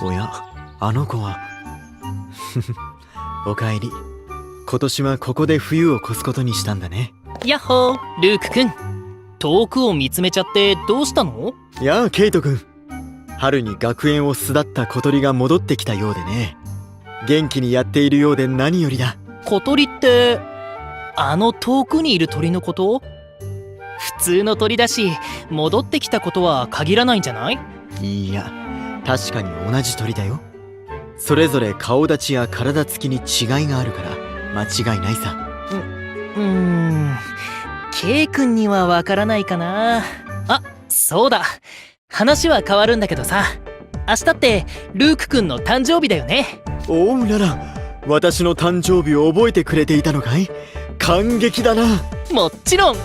おや、あの子はおかえり。今年はここで冬を越すことにしたんだね。やっほー、ルークくん。遠くを見つめちゃってどうしたの？やあ、ケイトくん。春に学園を巣立った小鳥が戻ってきたようでね。元気にやっているようで何よりだ。小鳥ってあの遠くにいる鳥のこと？普通の鳥だし、戻ってきたことは限らないんじゃない？いや、確かに同じ鳥だよ。それぞれ顔立ちや体つきに違いがあるから間違いないさ。ケイ君にはわからないかな。あ、そうだ、話は変わるんだけどさ、明日ってルークくんの誕生日だよね。おうらら、私の誕生日を覚えてくれていたのかい？感激だな。もちろん、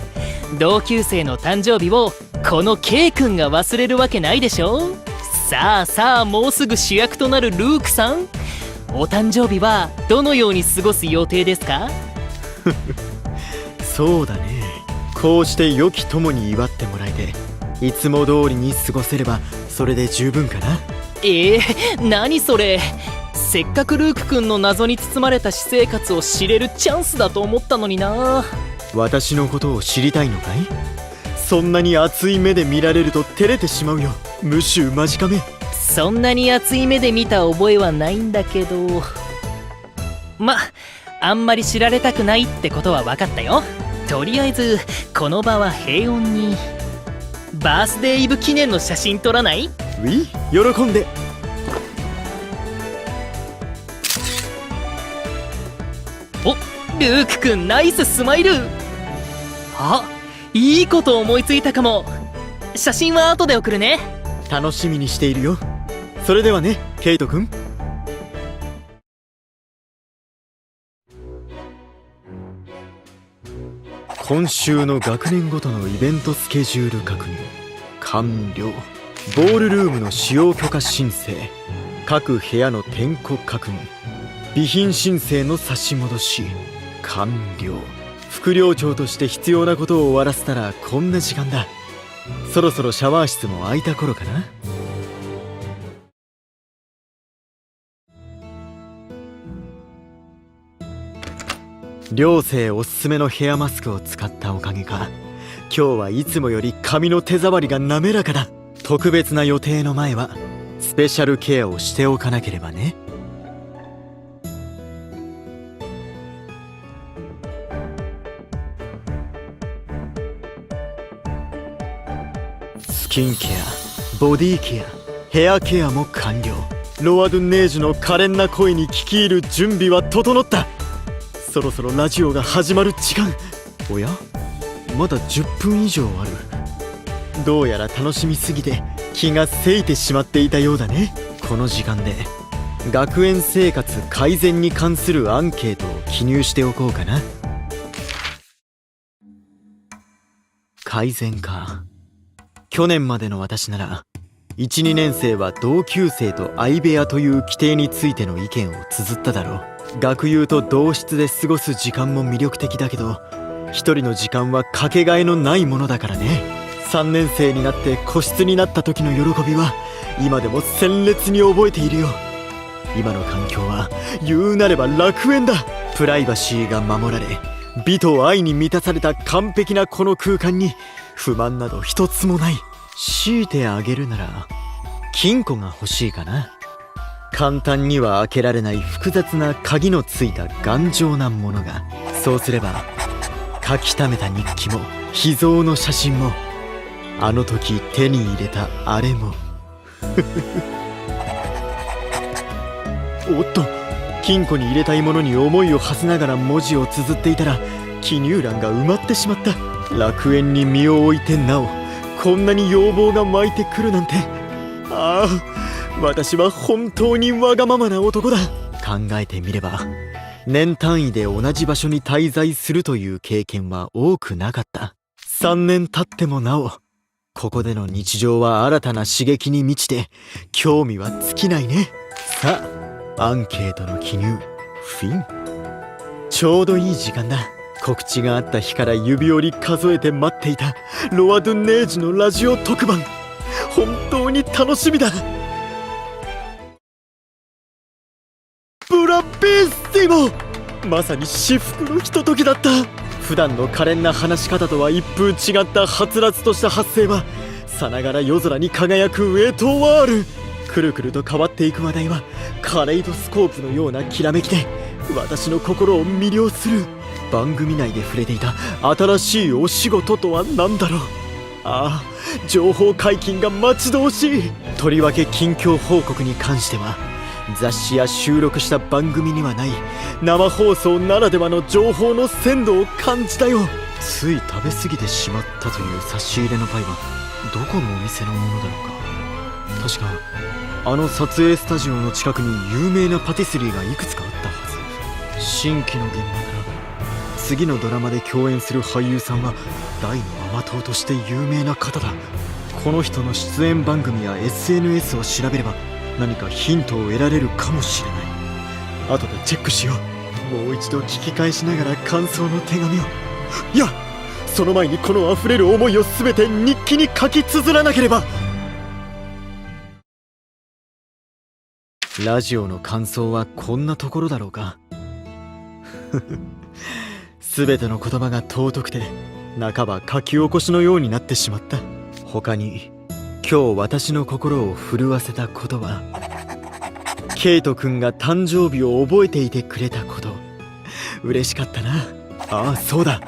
同級生の誕生日をこのケイ君が忘れるわけないでしょ。さあさあ、もうすぐ主役となるルークさん、お誕生日はどのように過ごす予定ですか？そうだね、こうして良き友に祝ってもらえて、いつも通りに過ごせればそれで十分かな。何それ。せっかくルークくんの謎に包まれた私生活を知れるチャンスだと思ったのにな。私のことを知りたいのかい？そんなに熱い目で見られると照れてしまうよ、ムシュマジカメ。そんなに熱い目で見た覚えはないんだけど、あんまり知られたくないってことは分かったよ。とりあえずこの場は平穏に。バースデーイブ記念の写真撮らない？ウィ、喜んで。お、ルークくんナイススマイル。あ、いいこと思いついたかも。写真は後で送るね。楽しみにしているよ。それではね、ケイトくん。今週の学年ごとのイベントスケジュール確認完了。ボールルームの使用許可申請、各部屋の点呼確認、備品申請の差し戻し完了。副寮長として必要なことを終わらせたらこんな時間だ。そろそろシャワー室も空いた頃かな。寮生おすすめのヘアマスクを使ったおかげか、今日はいつもより髪の手触りが滑らかだ。特別な予定の前はスペシャルケアをしておかなければね。スキンケア、ボディケア、ヘアケアも完了。ロア・ドゥンネージュの可憐な声に聞き入る準備は整った。そろそろラジオが始まる時間。おや、まだ10分以上ある。どうやら楽しみすぎて気がせいてしまっていたようだね。この時間で学園生活改善に関するアンケートを記入しておこうかな。改善か。去年までの私なら1、2年生は同級生と相部屋という規定についての意見を綴っただろう。学友と同室で過ごす時間も魅力的だけど、一人の時間はかけがえのないものだからね。3年生になって個室になった時の喜びは今でも鮮烈に覚えているよ。今の環境は言うなれば楽園だ。プライバシーが守られ、美と愛に満たされた完璧なこの空間に不満など一つもない。強いてあげるなら金庫が欲しいかな。簡単には開けられない複雑な鍵のついた頑丈なものが。そうすれば書き溜めた日記も秘蔵の写真もあの時手に入れたあれもおっと、金庫に入れたいものに思いを馳せながら文字を綴っていたら記入欄が埋まってしまった。楽園に身を置いてなおこんなに要望が湧いてくるなんて。ああ、私は本当にわがままな男だ。考えてみれば年単位で同じ場所に滞在するという経験は多くなかった。3年経ってもなおここでの日常は新たな刺激に満ちて興味は尽きないね。さあ、アンケートの記入フィン。ちょうどいい時間だ。告知があった日から指折り数えて待っていたロア・ドゥンネージュのラジオ特番、本当に楽しみだ。ベスティモ。まさに至福のひとときだった。普段の可憐な話し方とは一風違ったはつらつとした発声はさながら夜空に輝くエトワール。くるくると変わっていく話題はカレイドスコープのようなきらめきで私の心を魅了する。番組内で触れていた新しいお仕事とは何だろう。ああ、情報解禁が待ち遠しい。とりわけ近況報告に関しては雑誌や収録した番組にはない生放送ならではの情報の鮮度を感じたよ。つい食べ過ぎてしまったという差し入れのパイはどこのお店のものだろうか。確かあの撮影スタジオの近くに有名なパティスリーがいくつかあったはず。新規の現場なら次のドラマで共演する俳優さんは大の甘党として有名な方だ。この人の出演番組や SNS を調べれば何かヒントを得られるかもしれない。後でチェックしよう。もう一度聞き返しながら感想の手紙を。いや、その前にこの溢れる思いを全て日記に書き綴らなければ。ラジオの感想はこんなところだろうか。全ての言葉が尊くて半ば書き起こしのようになってしまった。他に今日私の心を震わせたことはケイト君が誕生日を覚えていてくれたこと。嬉しかったな。ああ、そうだ、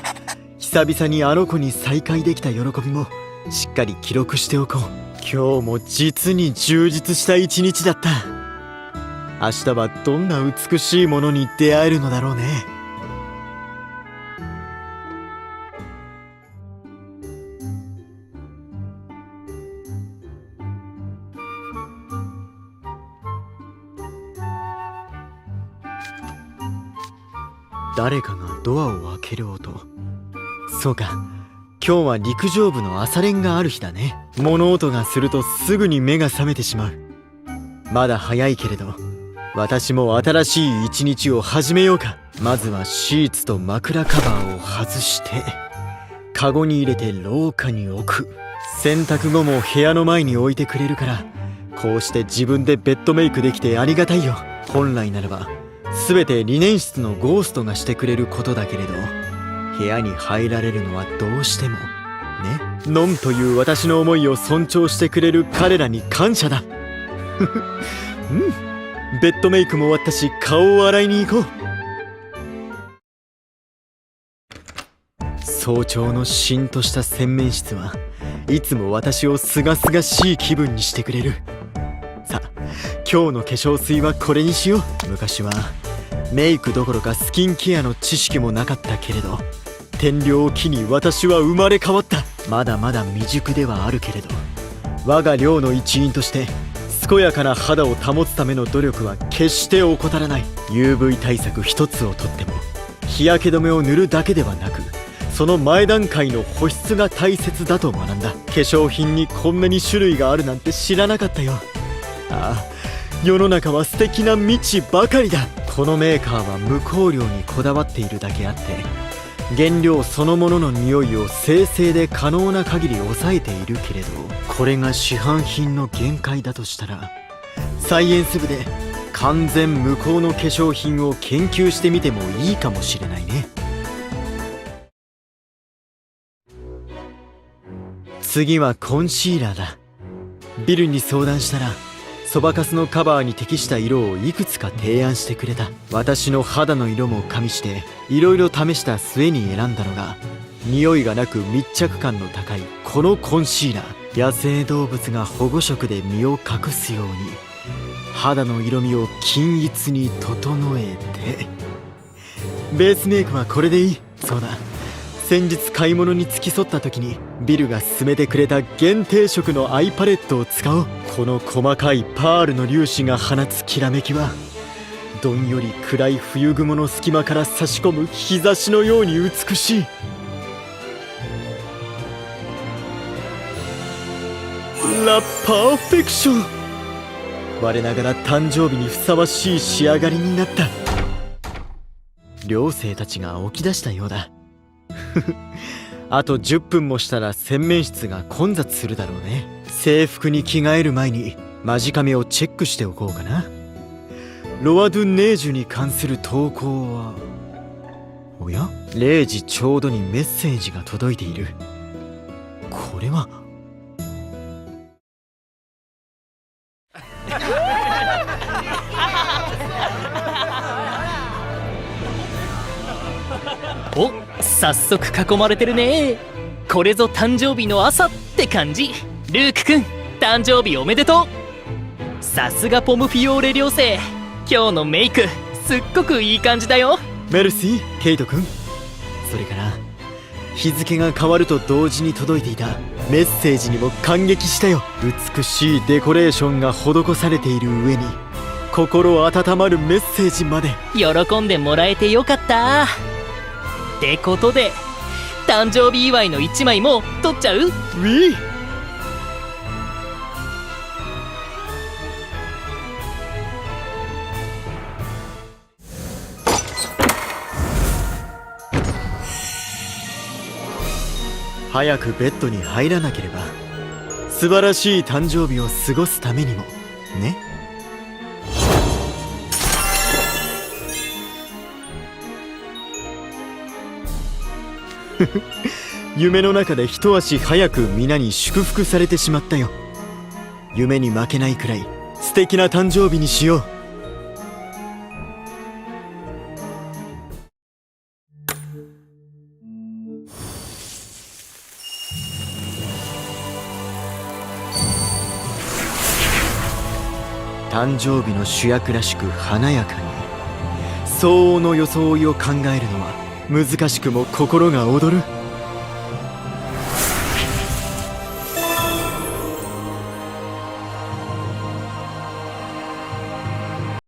久々にあの子に再会できた喜びもしっかり記録しておこう。今日も実に充実した一日だった。明日はどんな美しいものに出会えるのだろうね。誰かがドアを開ける音。そうか、今日は陸上部の朝練がある日だね。物音がするとすぐに目が覚めてしまう。まだ早いけれど私も新しい一日を始めようか。まずはシーツと枕カバーを外してカゴに入れて廊下に置く。洗濯後も部屋の前に置いてくれるからこうして自分でベッドメイクできてありがたいよ。本来ならば全てリネン室のゴーストがしてくれることだけれど部屋に入られるのはどうしてもね。ノンという私の思いを尊重してくれる彼らに感謝だ。うん、ベッドメイクも終わったし顔を洗いに行こう。早朝のしんとした洗面室はいつも私をすがすがしい気分にしてくれる。さあ、今日の化粧水はこれにしよう。昔はメイクどころかスキンケアの知識もなかったけれど天領を機に私は生まれ変わった。まだまだ未熟ではあるけれど我が寮の一員として健やかな肌を保つための努力は決して怠らない。 UV 対策一つをとっても日焼け止めを塗るだけではなくその前段階の保湿が大切だと学んだ。化粧品にこんなに種類があるなんて知らなかったよ。ああ、世の中は素敵な未知ばかりだ。このメーカーは無香料にこだわっているだけあって原料そのものの匂いを精製で可能な限り抑えているけれどこれが市販品の限界だとしたらサイエンス部で完全無香の化粧品を研究してみてもいいかもしれないね。次はコンシーラーだ。ビルに相談したらそばかすのカバーに適した色をいくつか提案してくれた。私の肌の色も加味していろいろ試した末に選んだのが匂いがなく密着感の高いこのコンシーラー。野生動物が保護色で身を隠すように肌の色味を均一に整えて。ベースメイクはこれでいい。そうだ、先日買い物に付き添った時にビルが勧めてくれた限定色のアイパレットを使おう。この細かいパールの粒子が放つきらめきはどんより暗い冬雲の隙間から差し込む日差しのように美しい。ラ・パーフェクション。我ながら誕生日にふさわしい仕上がりになった。寮生たちが起き出したようだ。あと10分もしたら洗面室が混雑するだろうね。制服に着替える前に間近目をチェックしておこうかな。ロワドゥ・ネージュに関する投稿はおや0時ちょうどにメッセージが届いている。これはお、早速囲まれてるね。これぞ誕生日の朝って感じ。ルークくん、誕生日おめでとう。さすがポムフィオーレ寮生、今日のメイクすっごくいい感じだよ。メルシー、ケイト君。それから日付が変わると同時に届いていたメッセージにも感激したよ。美しいデコレーションが施されている上に心温まるメッセージまで。喜んでもらえてよかった。ってことで誕生日祝いの1枚も撮っちゃう？ウィー。早くベッドに入らなければ。素晴らしい誕生日を過ごすためにもね。夢の中で一足早く皆に祝福されてしまったよ。夢に負けないくらい素敵な誕生日にしよう。誕生日の主役らしく華やかに相応の装いを考えるのは難しくも心が躍る。